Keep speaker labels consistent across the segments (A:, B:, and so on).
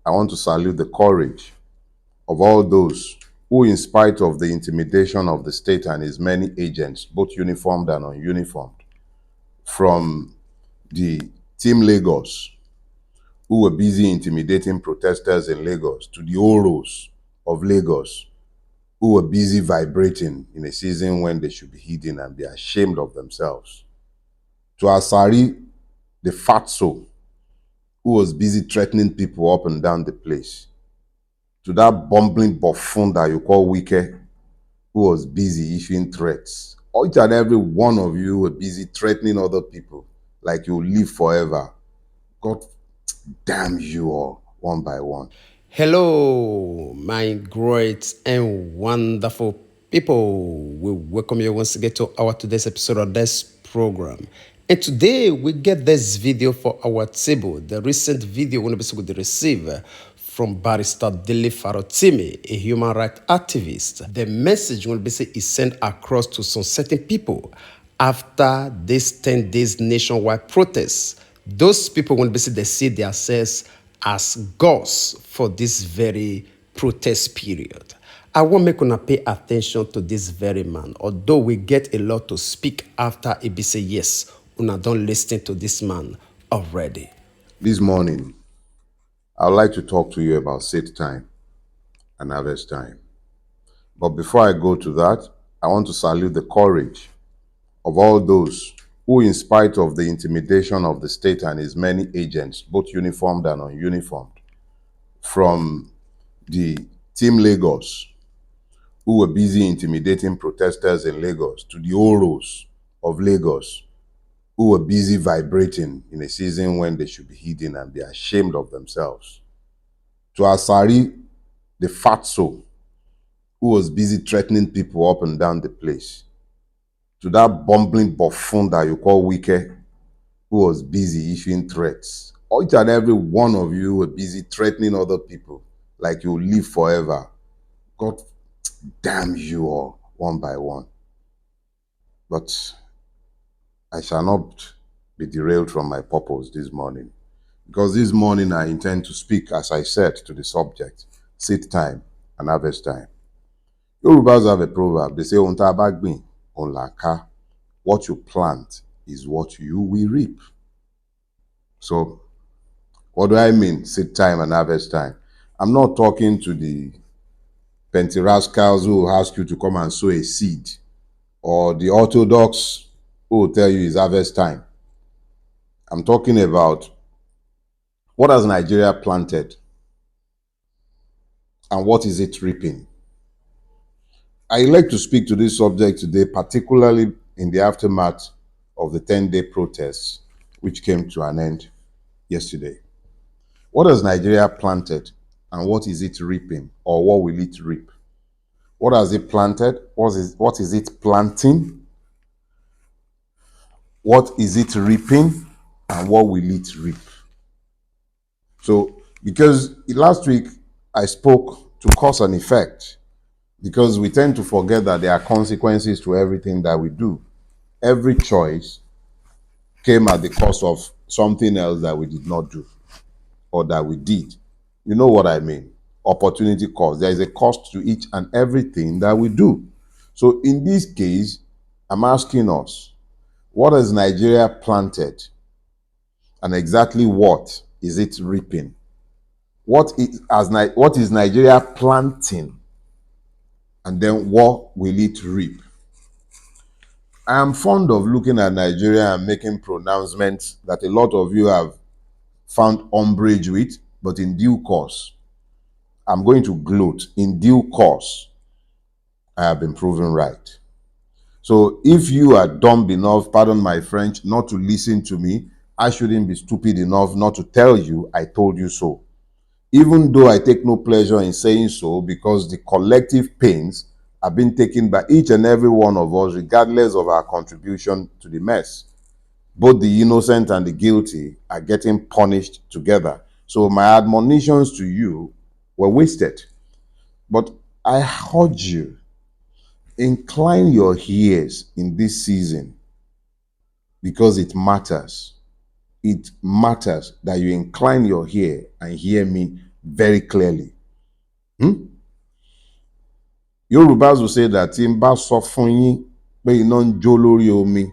A: I want to salute the courage of all those who, in spite of the intimidation of the state and its many agents, both uniformed and ununiformed, from the Team Lagos, who were busy intimidating protesters in Lagos, to the Oros of Lagos, who were busy vibrating in a season when they should be hidden and be ashamed of themselves, to Askari, the fatso, who was busy threatening people up and down the place, to that bumbling buffoon that you call Wike, who was busy issuing threats. Each and every one of you were busy threatening other people like you'll live forever. God damn you all, one by one.
B: Hello, my great and wonderful people. We welcome you once again to our today's episode of this program. And today we get this video for our table. The recent video we're going to be receive from Barrister Dele Farotimi, a human rights activist. The message will be is sent across to some certain people after this 10 days nationwide protests. Those people will be they see themselves as gods for this very protest period. I want make una pay attention to this very man. Although we get a lot to speak after he be say yes, una don't listen to this man already.
A: This morning, I would like to talk to you about seed time and harvest time. But before I go to that, I want to salute the courage of all those who, in spite of the intimidation of the state and its many agents, both uniformed and ununiformed, from the Team Lagos, who were busy intimidating protesters in Lagos, to the Oros of Lagos, who were busy vibrating in a season when they should be hidden and be ashamed of themselves, to Askari, the fatso, who was busy threatening people up and down the place, to that bumbling buffoon that you call Wike, who was busy issuing threats. Each and every one of you were busy threatening other people like you'll live forever. God damn you all, one by one. But I shall not be derailed from my purpose this morning, because this morning I intend to speak, as I said, to the subject, seed time and harvest time. Yorubas have a proverb. They say, "Onta bagbin, onlaka." What you plant is what you will reap. So, what do I mean, seed time and harvest time? I'm not talking to the pentirascals who will ask you to come and sow a seed, or the orthodox who will tell you it's harvest time. I'm talking about what has Nigeria planted and what is it reaping. I like to speak to this subject today, particularly in the aftermath of the 10-day protests, which came to an end yesterday. What has Nigeria planted and what is it reaping, or what will it reap? What has it planted? What is it planting? What is it reaping, and what will it reap? So, because last week I spoke to cause and effect, because we tend to forget that there are consequences to everything that we do. Every choice came at the cost of something else that we did not do, or that we did. You know what I mean? Opportunity cost. There is a cost to each and everything that we do. So in this case, I'm asking us, what has Nigeria planted, and exactly what is it reaping? What is Nigeria planting, and then what will it reap? I am fond of looking at Nigeria and making pronouncements that a lot of you have found umbrage with, but in due course, I'm going to gloat. In due course, I have been proven right. So if you are dumb enough, pardon my French, not to listen to me, I shouldn't be stupid enough not to tell you I told you so. Even though I take no pleasure in saying so, because the collective pains are being taken by each and every one of us, regardless of our contribution to the mess. Both the innocent and the guilty are getting punished together. So my admonitions to you were wasted. But I urge you, incline your ears in this season, because it matters. It matters that you incline your ear and hear me very clearly. Yorubas will say that tí n bá sọ fún yín pé iná ń jó lórí omi,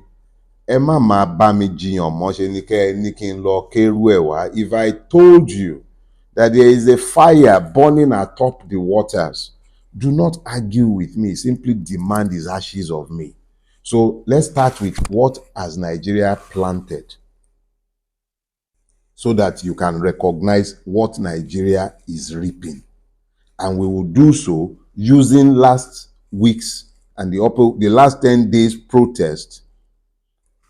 A: ẹ má máa bá mi jiyàn mọ́, ṣe ni kẹ́ ẹ ní kí n lọ kérú ẹ̀ wá. If I told you that there is a fire burning atop the waters, do not argue with me, simply demand his ashes of me. So let's start with what has Nigeria planted so that you can recognize what Nigeria is reaping. And we will do so using last week's and the last 10 days protest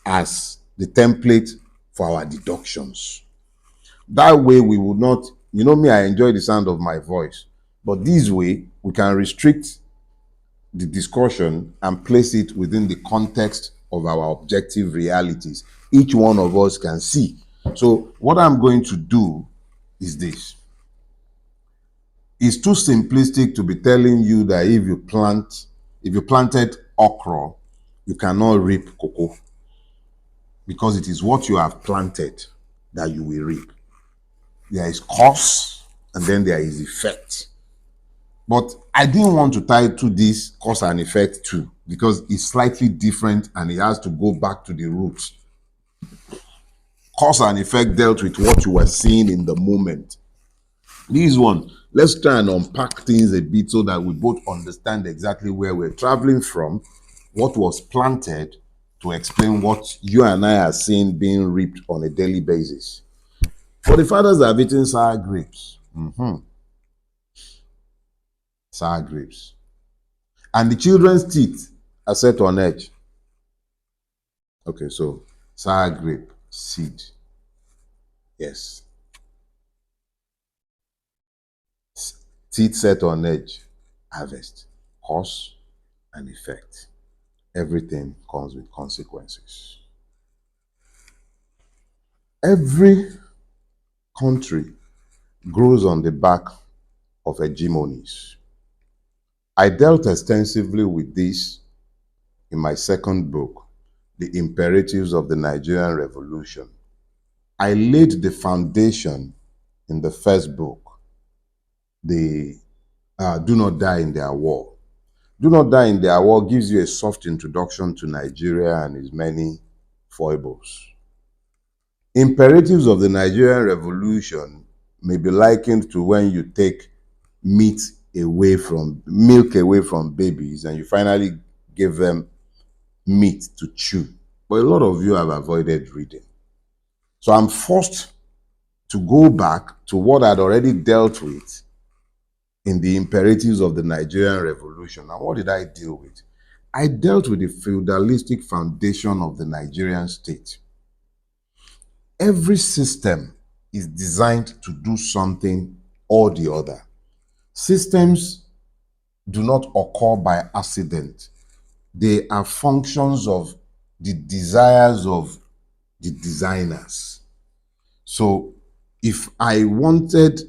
A: as the template for our deductions. That way we will not, you know me, I enjoy the sound of my voice, but this way we can restrict the discussion and place it within the context of our objective realities. Each one of us can see. So what I'm going to do is this. It's too simplistic to be telling you that if you planted okra, you cannot reap cocoa, because it is what you have planted that you will reap. There is cause and then there is effect. But I didn't want to title this cause and effect too, because it's slightly different and it has to go back to the roots. Cause and effect dealt with what you were seeing in the moment. This one, let's try and unpack things a bit so that we both understand exactly where we're traveling from, what was planted, to explain what you and I are seeing being reaped on a daily basis. For the fathers have eaten sour grapes. Sour grapes. And the children's teeth are set on edge. Okay, so sour grape, seed. Yes. Teeth set on edge, harvest. Cause and effect. Everything comes with consequences. Every country grows on the back of hegemonies. I dealt extensively with this in my second book, The Imperatives of the Nigerian Revolution. I laid the foundation in the first book, the Do Not Die in Their War. Do Not Die in Their War gives you a soft introduction to Nigeria and its many foibles. Imperatives of the Nigerian Revolution may be likened to when you take milk away from babies and you finally give them meat to chew. But a lot of you have avoided reading. So I'm forced to go back to what I'd already dealt with in the imperatives of the Nigerian Revolution. And what did I deal with? I dealt with the feudalistic foundation of the Nigerian state. Every system is designed to do something or the other. Systems do not occur by accident. They are functions of the desires of the designers. So if I wanted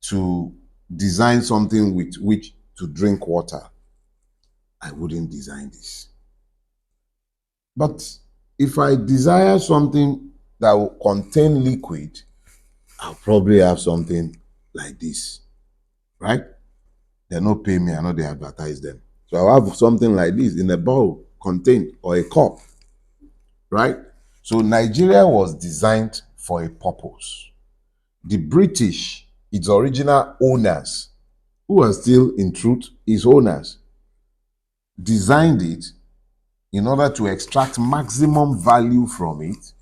A: to design something with which to drink water, I wouldn't design this. But if I desire something that will contain liquid, I'll probably have something like this, right? They not pay me, I know they advertise them. So I'll have something like this in a bowl contained, or a cup, right? So Nigeria was designed for a purpose. The British, its original owners, who are still in truth its owners, designed it in order to extract maximum value from it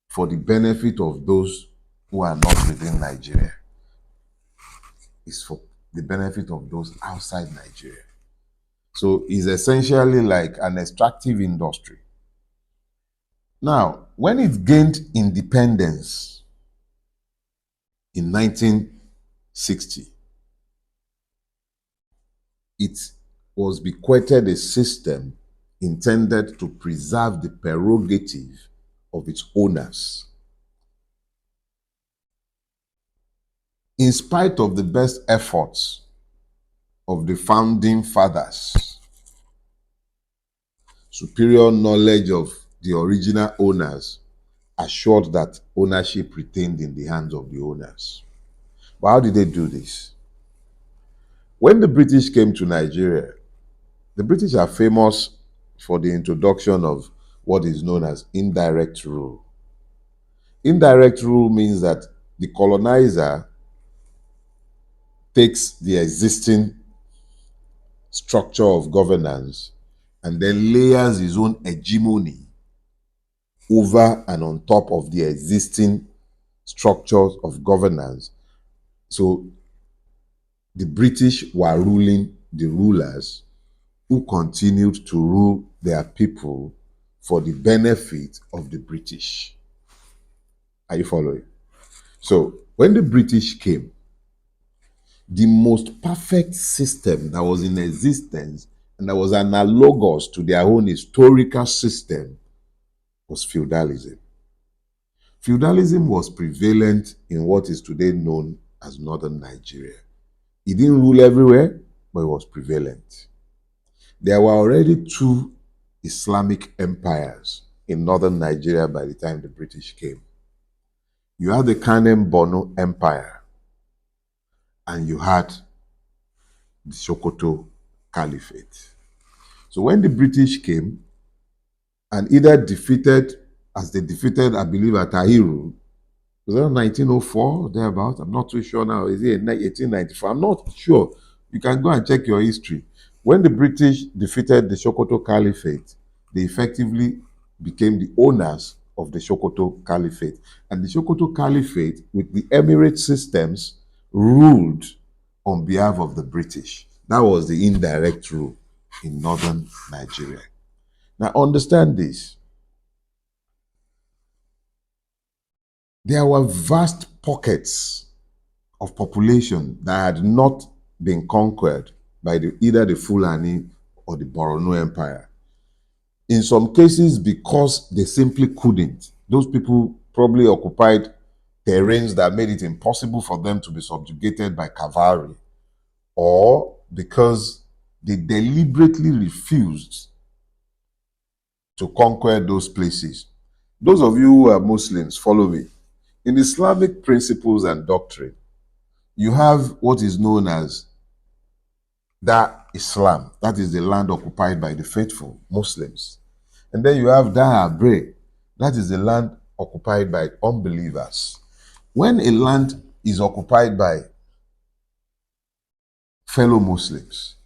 A: for the benefit of those who are not within Nigeria. It's for the benefit of those outside Nigeria. So it's essentially like an extractive industry. Now, when it gained independence in 1960, it was bequeathed a system intended to preserve the prerogative of its owners. In spite of the best efforts of the founding fathers, superior knowledge of the original owners, assured that ownership retained in the hands of the owners. But how did they do this? When the British came to Nigeria, the British are famous for the introduction of what is known as indirect rule. Indirect rule means that the colonizer takes the existing structure of governance and then layers his own hegemony over and on top of the existing structures of governance. So the British were ruling the rulers who continued to rule their people for the benefit of the British. Are you following? So when the British came, the most perfect system that was in existence and that was analogous to their own historical system was feudalism. Feudalism was prevalent in what is today known as northern Nigeria. It didn't rule everywhere, but it was prevalent. There were already two Islamic empires in northern Nigeria by the time the British came. You had the Kanem Borno Empire, and you had the Sokoto Caliphate. So when the British came and either defeated, as they defeated, I believe, at Tahiru, was that 1904, thereabout? I'm not too sure now. Is it 1894? I'm not sure. You can go and check your history. When the British defeated the Sokoto Caliphate, they effectively became the owners of the Sokoto Caliphate. And the Sokoto Caliphate, with the emirate systems, ruled on behalf of the British. That was the indirect rule in northern Nigeria. Now understand this. There were vast pockets of population that had not been conquered by either the Fulani or the Borno Empire. In some cases, because they simply couldn't. Those people probably occupied terrains that made it impossible for them to be subjugated by cavalry, or because they deliberately refused to conquer those places. Those of you who are Muslims, follow me. In Islamic principles and doctrine, you have what is known as Dar Islam. That is the land occupied by the faithful Muslims. And then you have Dar Abre. That is the land occupied by unbelievers. When a land is occupied by fellow Muslims,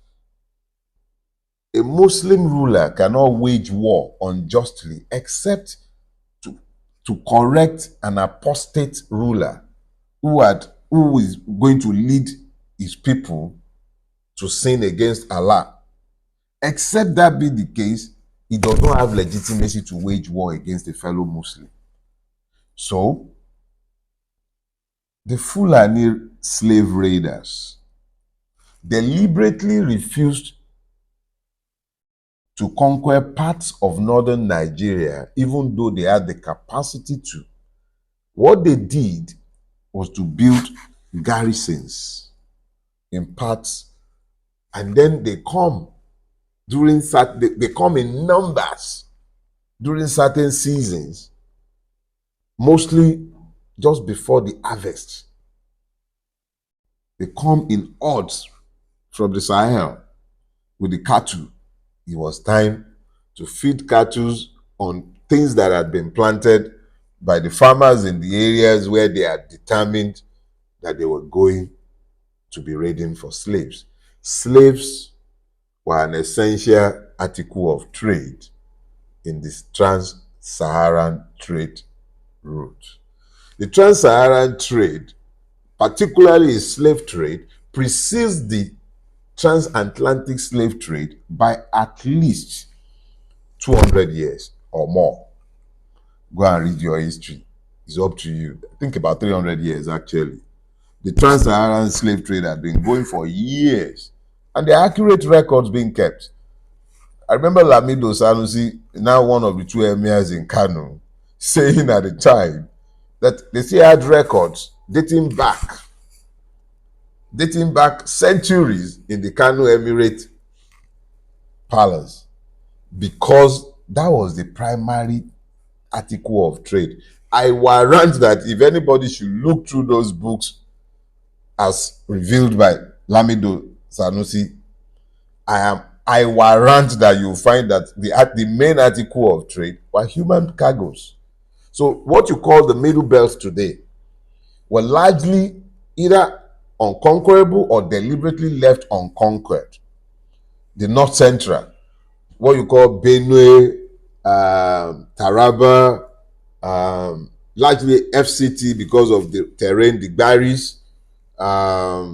A: a Muslim ruler cannot wage war unjustly except to correct an apostate ruler who is going to lead his people to sin against Allah. Except that be the case, he does not have legitimacy to wage war against a fellow Muslim. So, the Fulani slave raiders deliberately refused to conquer parts of northern Nigeria, even though they had the capacity to. What they did was to build garrisons in parts, and then they come they come in numbers during certain seasons, mostly just before the harvest. They come in hordes from the Sahel with the cattle. It was time to feed cattle on things that had been planted by the farmers in the areas where they had determined that they were going to be raiding for slaves. Slaves were an essential article of trade in this trans-Saharan trade route. The trans-Saharan trade, particularly slave trade, precedes the transatlantic slave trade by at least 200 years or more. Go and read your history. It's up to you. I think about 300 years, actually. The trans-Saharan slave trade had been going for years, and there are accurate records being kept. I remember Lamido Sanusi, now one of the two emirs in Kano, saying at the time that they still had records dating back centuries in the Kano Emirate palace, because that was the primary article of trade. I warrant that if anybody should look through those books as revealed by Lamido Sanusi, I warrant that you'll find that the main article of trade were human cargoes. So what you call the Middle Belt today were largely either unconquerable or deliberately left unconquered. The North Central, what you call Benue, Taraba, largely FCT because of the terrain, the Barrys, a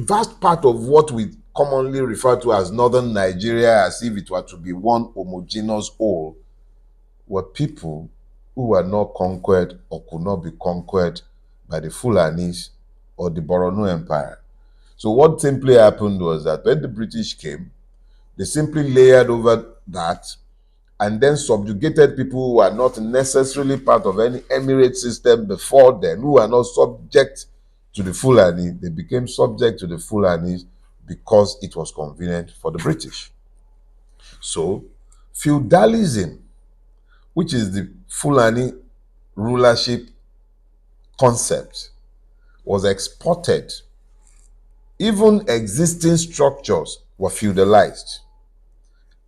A: vast part of what we commonly refer to as northern Nigeria, as if it were to be one homogeneous whole, were people who were not conquered or could not be conquered by the Fulanis or the Borno Empire. So what simply happened was that when the British came, they simply layered over that and then subjugated people who are not necessarily part of any emirate system before then, who are not subject to the Fulani. They became subject to the Fulanis because it was convenient for the British. So feudalism, which is the Fulani rulership concept, was exported. Even existing structures were feudalized.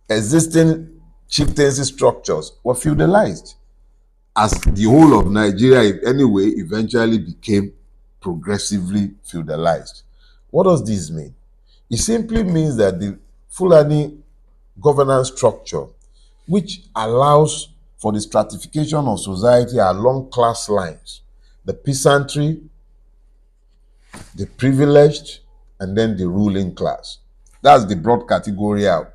A: Existing chieftaincy structures were feudalized, as the whole of Nigeria, anyway, eventually became progressively feudalized. What does this mean? It simply means that the Fulani governance structure, which allows for the stratification of society along class lines, the peasantry, the privileged, and then the ruling class. That's the broad category out.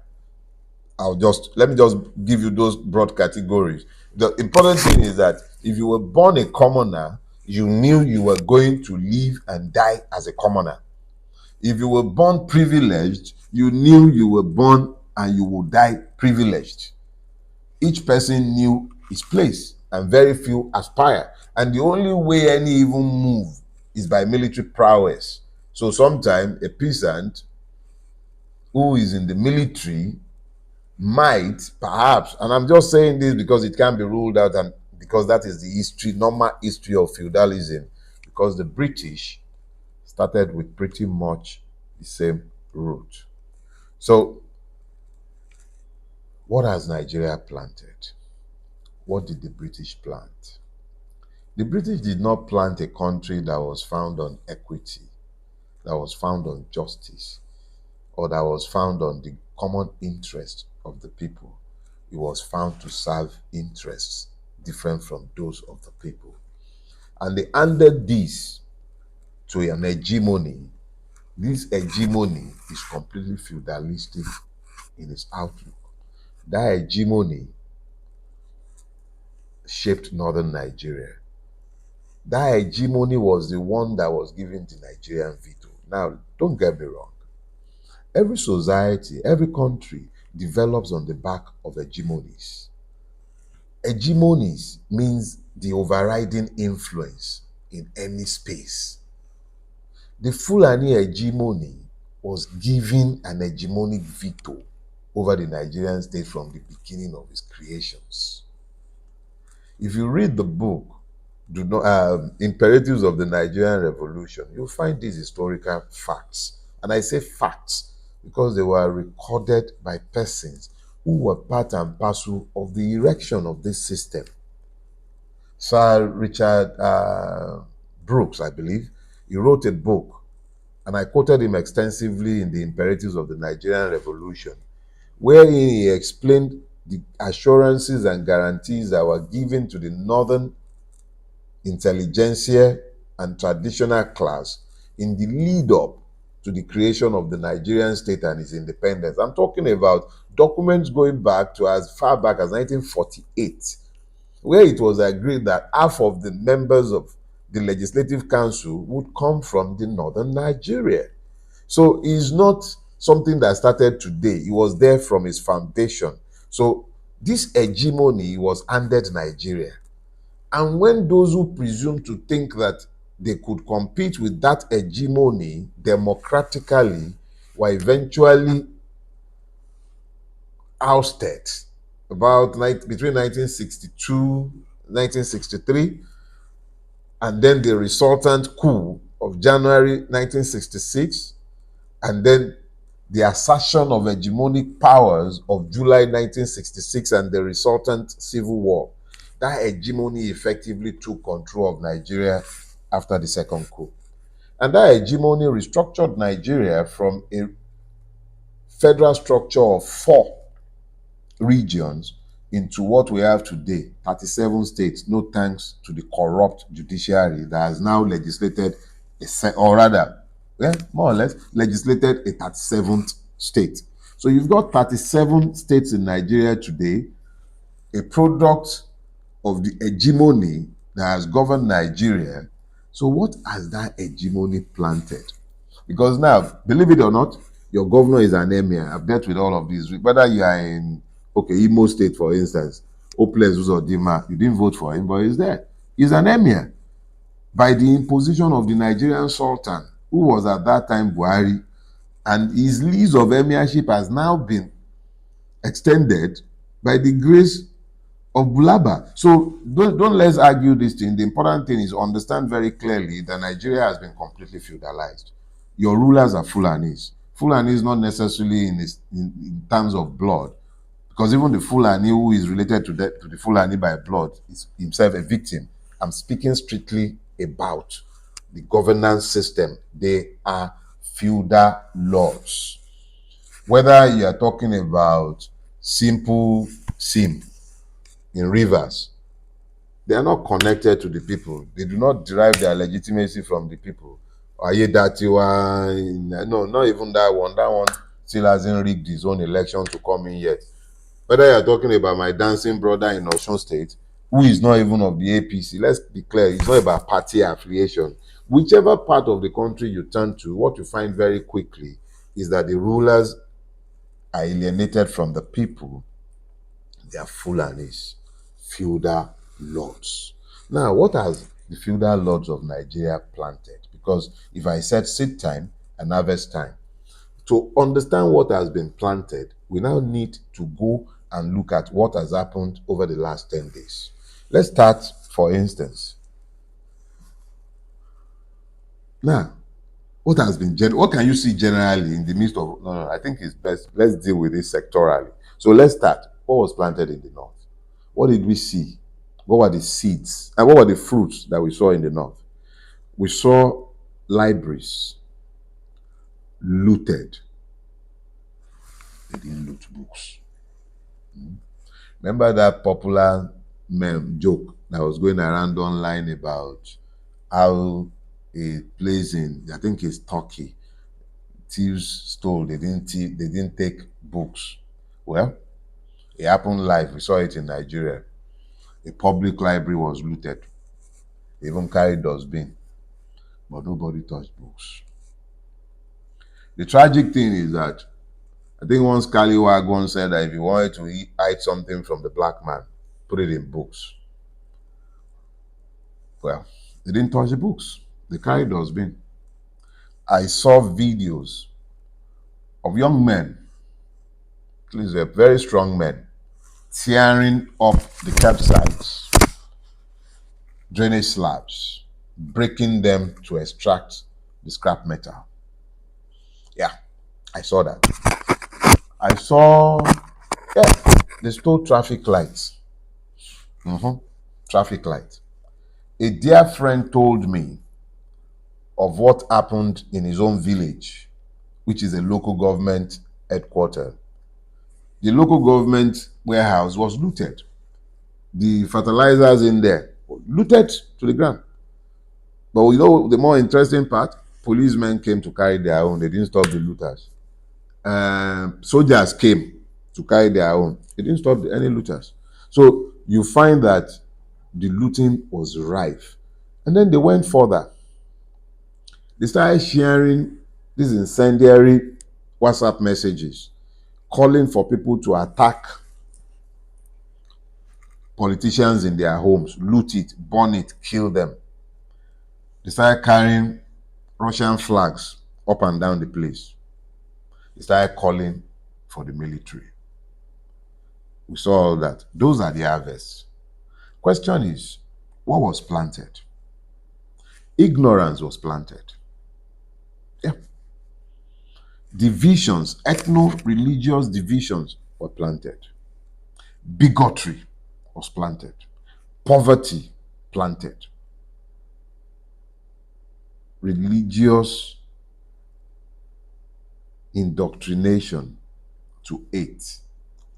A: Let me just give you those broad categories. The important thing is that if you were born a commoner, you knew you were going to live and die as a commoner. If you were born privileged, you knew you were born and you would die privileged. Each person knew his place and very few aspire. And the only way any even move is by military prowess. So sometimes a peasant who is in the military might perhaps, and I'm just saying this because it can't be ruled out, and because that is the history, normal history of feudalism, because the British started with pretty much the same route. So what has Nigeria planted? What did the British plant? The British did not plant a country that was found on equity, that was found on justice, or that was found on the common interest of the people. It was found to serve interests different from those of the people. And they handed this to an hegemony. This hegemony is completely feudalistic in its outlook. That hegemony shaped northern Nigeria. That hegemony was the one that was given the Nigerian veto. Now, don't get me wrong. Every society, every country develops on the back of hegemonies. Hegemonies means the overriding influence in any space. The Fulani hegemony was given an hegemonic veto over the Nigerian state from the beginning of its creations. If you read the book, Imperatives of the Nigerian Revolution, you'll find these historical facts. And I say facts because they were recorded by persons who were part and parcel of the erection of this system. Sir Richard Brooks, I believe, he wrote a book, and I quoted him extensively in the Imperatives of the Nigerian Revolution, wherein he explained the assurances and guarantees that were given to the northern intelligentsia and traditional class in the lead up to the creation of the Nigerian state and its independence. I'm talking about documents going back to as far back as 1948, where it was agreed that half of the members of the Legislative Council would come from the northern Nigeria. So it's not something that started today. It was there from its foundation. So this hegemony was handed Nigeria. And when those who presume to think that they could compete with that hegemony democratically were eventually ousted between 1962, 1963, and then the resultant coup of January 1966, and then the assertion of hegemonic powers of July 1966 and the resultant civil war. That hegemony effectively took control of Nigeria after the second coup. And that hegemony restructured Nigeria from a federal structure of 4 regions into what we have today, 37 states, no thanks to the corrupt judiciary that has now legislated, or rather, more or less, legislated a 37th state. So you've got 37 states in Nigeria today, a product of the hegemony that has governed Nigeria. So what has that hegemony planted? Because now, believe it or not, your governor is an emir. I've dealt with all of these. Whether you are in, Imo State, for instance, Oples Uzodima, you didn't vote for him, but he's there. He's an emir by the imposition of the Nigerian Sultan, who was at that time Buhari, and his lease of emirship has now been extended by the grace of Bulaba. So don't let's argue this thing. The important thing is understand very clearly that Nigeria has been completely feudalized. Your rulers are Fulanis. Fulanis not necessarily in terms of blood, because even the Fulani who is related to the Fulani by blood is himself a victim. I'm speaking strictly about the governance system. They are feudal lords. Whether you are talking about simple sim in rivers, they are not connected to the people. They do not derive their legitimacy from the people. Ayedatiwa, no, not even that one. That one still hasn't rigged his own election to come in yet. Whether you're talking about my dancing brother in Osun State, who is not even of the APC, let's be clear, it's not about party affiliation. Whichever part of the country you turn to, what you find very quickly is that the rulers are alienated from the people. They are Fulanis, feudal lords. Now, what has the feudal lords of Nigeria planted? Because if I said seed time and harvest time, to understand what has been planted, we now need to go and look at what has happened over the last 10 days. Let's start, for instance. Now, what can you see generally in the midst of, no, I think it's best, let's deal with this sectorally. So let's start. What was planted in the north? What did we see? What were the seeds? And what were the fruits that we saw in the north? We saw libraries looted. They didn't loot books. Remember that popular meme joke that was going around online about how a place in, I think it's Turkey, thieves stole, they didn't take books. Well, it happened live. We saw it in Nigeria. A public library was looted. They even carried dustbin, but nobody touched books. The tragic thing is that I think once Scallywag once said that if you wanted to hide something from the black man, put it in books. Well, they didn't touch the books. They carried dustbin. I saw videos of young men, these were very strong men, tearing up the campsites, drainage slabs, breaking them to extract the scrap metal. Yeah, I saw that. I saw, they stole traffic lights. Traffic lights. A dear friend told me of what happened in his own village, which is a local government headquarters. The local government warehouse was looted. The fertilizers in there looted to the ground. But you know the more interesting part? Policemen came to carry their own. They didn't stop the looters. Soldiers came to carry their own. They didn't stop any looters. So you find that the looting was rife. And then they went further. They started sharing these incendiary WhatsApp messages calling for people to attack politicians in their homes, loot it, burn it, kill them. They started carrying Russian flags up and down the place. They started calling for the military. We saw all that. Those are the harvests. Question is, what was planted? Ignorance was planted. Yeah. Divisions, ethno-religious divisions were planted. Bigotry was planted. Poverty planted. Religious indoctrination to hate,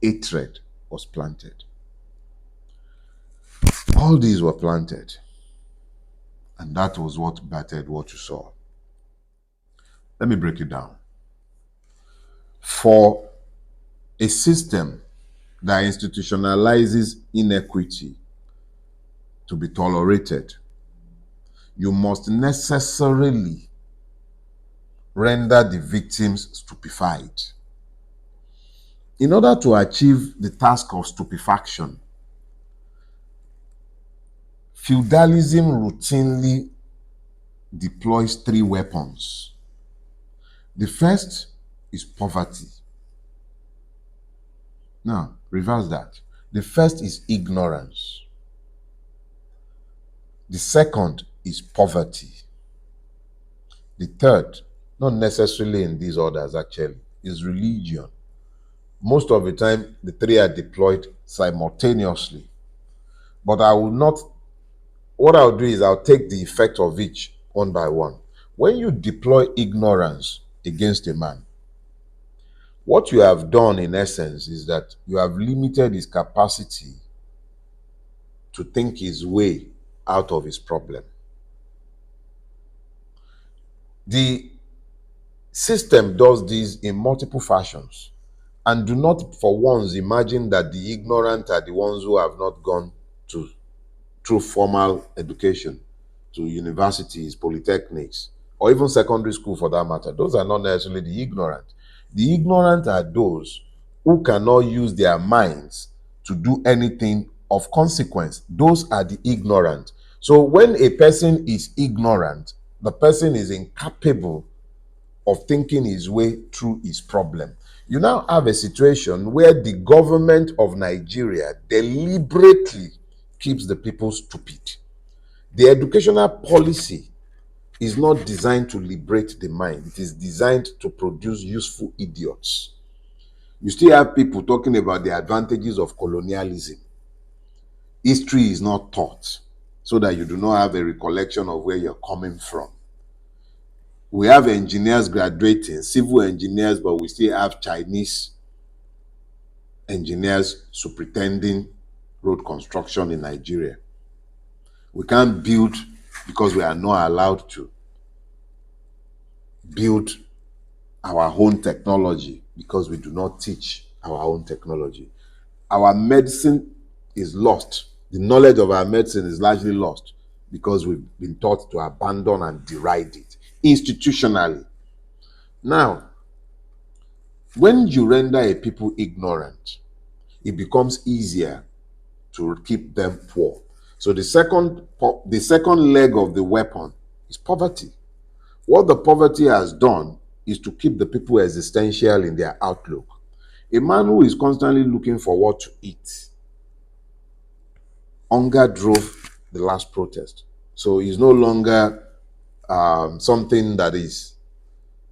A: hatred was planted. All these were planted. And that was what battered what you saw. Let me break it down. For a system that institutionalizes inequity to be tolerated, you must necessarily render the victims stupefied. In order to achieve the task of stupefaction, feudalism routinely deploys three weapons. The first is poverty. Now, reverse that. The first is ignorance. The second is poverty. The third, not necessarily in these orders actually, is religion. Most of the time, the three are deployed simultaneously. But what I'll do is I'll take the effect of each one by one. When you deploy ignorance against a man, what you have done in essence is that you have limited his capacity to think his way out of his problem. The system does this in multiple fashions. And do not for once imagine that the ignorant are the ones who have not gone through formal education, to universities, polytechnics, or even secondary school for that matter. Those are not necessarily the ignorant. The ignorant are those who cannot use their minds to do anything of consequence. Those are the ignorant. So when a person is ignorant, the person is incapable of thinking his way through his problem. You now have a situation where the government of Nigeria deliberately keeps the people stupid. The educational policy is not designed to liberate the mind. It is designed to produce useful idiots. You still have people talking about the advantages of colonialism. History is not taught so that you do not have a recollection of where you're coming from. We have engineers graduating, civil engineers, but we still have Chinese engineers superintending road construction in Nigeria. We can't build because we are not allowed to build our own technology because we do not teach our own technology. Our medicine is lost. The knowledge of our medicine is largely lost because we've been taught to abandon and deride it institutionally. Now, when you render a people ignorant, it becomes easier to keep them poor. So the second leg of the weapon is poverty. What the poverty has done is to keep the people existential in their outlook. A man who is constantly looking for what to eat, hunger drove the last protest. So he's no longer something that is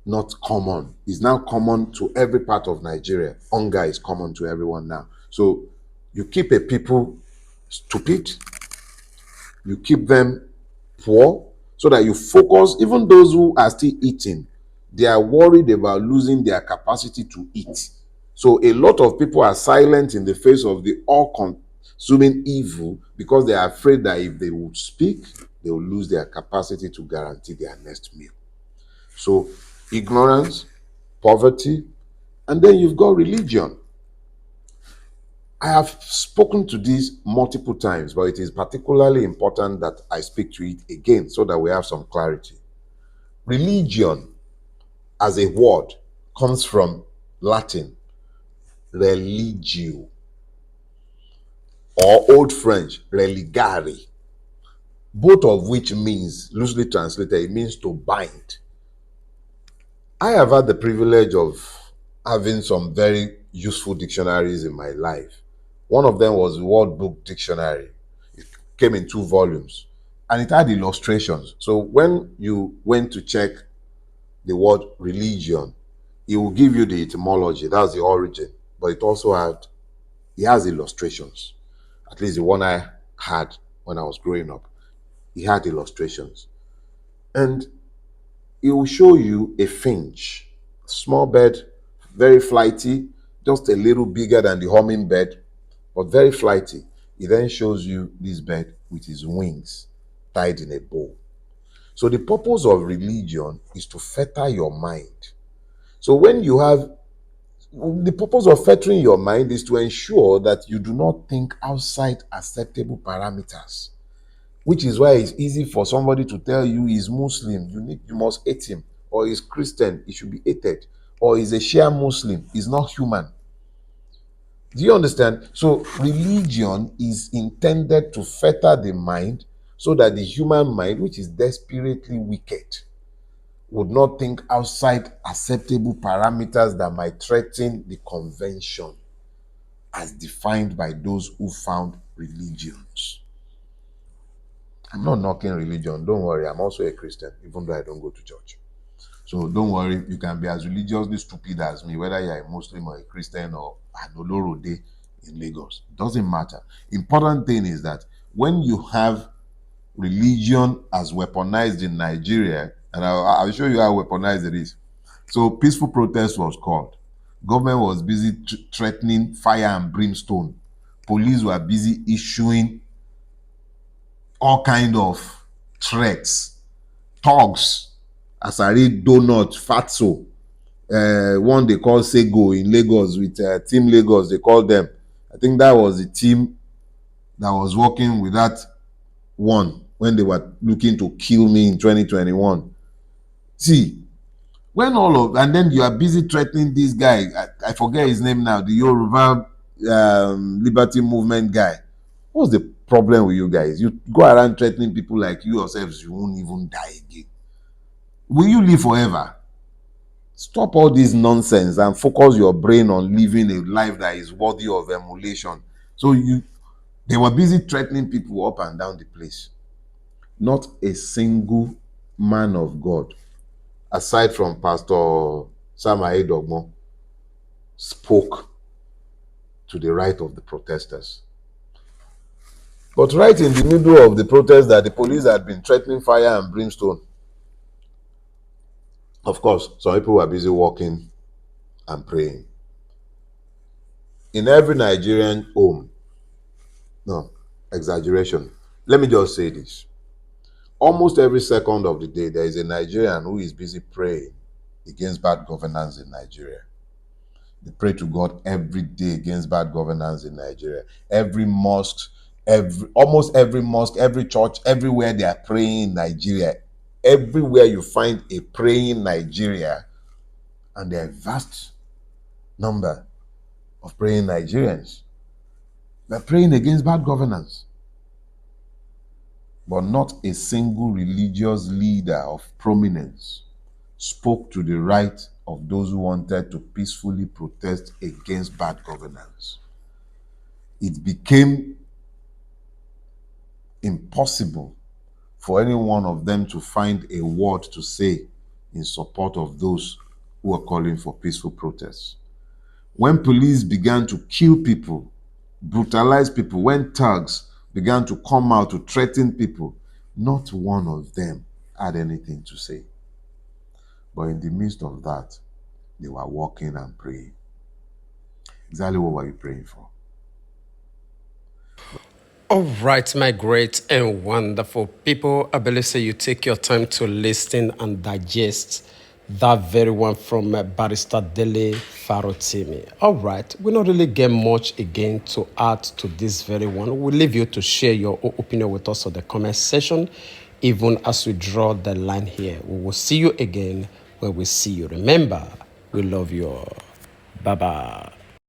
A: not common. It's now common to every part of Nigeria. Hunger is common to everyone now. So you keep a people stupid, you keep them poor, so that you focus, even those who are still eating, they are worried about losing their capacity to eat. So a lot of people are silent in the face of the all-consuming evil because they are afraid that if they would speak, they will lose their capacity to guarantee their next meal. So ignorance, poverty, and then you've got religion. I have spoken to this multiple times, but it is particularly important that I speak to it again so that we have some clarity. Religion, as a word, comes from Latin, religio, or Old French, religare, both of which means, loosely translated, it means to bind. I have had the privilege of having some very useful dictionaries in my life. One of them was the World Book Dictionary. It came in 2 volumes, and it had illustrations. So when you went to check the word religion, it will give you the etymology, that's the origin, but it has illustrations. At least the one I had when I was growing up, it had illustrations. And it will show you a finch, small bird, very flighty, just a little bigger than the hummingbird, but very flighty. It then shows you this bird with his wings tied in a bow. So the purpose of religion is to fetter your mind. So when you have the purpose of fettering your mind is to ensure that you do not think outside acceptable parameters, which is why it's easy for somebody to tell you he's Muslim, you must hate him, or he's Christian, he should be hated, or he's a Shia Muslim, he's not human. Do you understand? So religion is intended to fetter the mind so that the human mind, which is desperately wicked, would not think outside acceptable parameters that might threaten the convention as defined by those who found religions. I'm not knocking religion. Don't worry. I'm also a Christian, even though I don't go to church. So don't worry. You can be as religiously stupid as me, whether you're a Muslim or a Christian or an Olorode in Lagos. It doesn't matter. Important thing is that when you have religion as weaponized in Nigeria, and I'll show you how weaponized it is. So peaceful protest was called. Government was busy threatening fire and brimstone. Police were busy issuing all kind of threats. Thugs, Askari Donut, Fatso, one they call Sego in Lagos with Team Lagos, they call them. I think that was the team that was working with that one when they were looking to kill me in 2021. See, when and then you are busy threatening this guy, I forget his name now, the Yoruba Liberty Movement guy. What's the problem with you guys? You go around threatening people like you yourselves, you won't even die again. Will you live forever? Stop all this nonsense and focus your brain on living a life that is worthy of emulation. So they were busy threatening people up and down the place. Not a single man of God, aside from Pastor Sam Dokunbo, spoke to the right of the protesters. But right in the middle of the protest that the police had been threatening fire and brimstone, of course, some people were busy walking and praying. In every Nigerian home, no, exaggeration, let me just say this. Almost every second of the day, there is a Nigerian who is busy praying against bad governance in Nigeria. They pray to God every day against bad governance in Nigeria. Every mosque, almost every mosque, every church, everywhere they are praying in Nigeria. Everywhere you find a praying Nigeria, and there are a vast number of praying Nigerians. They're praying against bad governance. But not a single religious leader of prominence spoke to the right of those who wanted to peacefully protest against bad governance. It became impossible for any one of them to find a word to say in support of those who are calling for peaceful protests. When police began to kill people, brutalize people, when thugs began to come out to threaten people, not one of them had anything to say. But in the midst of that, they were walking and praying. Exactly what were you praying for?
B: All right, my great and wonderful people. I believe so you take your time to listen and digest that very one from Barrister Dele Farotimi. All right, we don't really get much again to add to this very one. We'll leave you to share your opinion with us on the comment section, even as we draw the line here. We will see you again when we see you. Remember, we love you all. Bye-bye.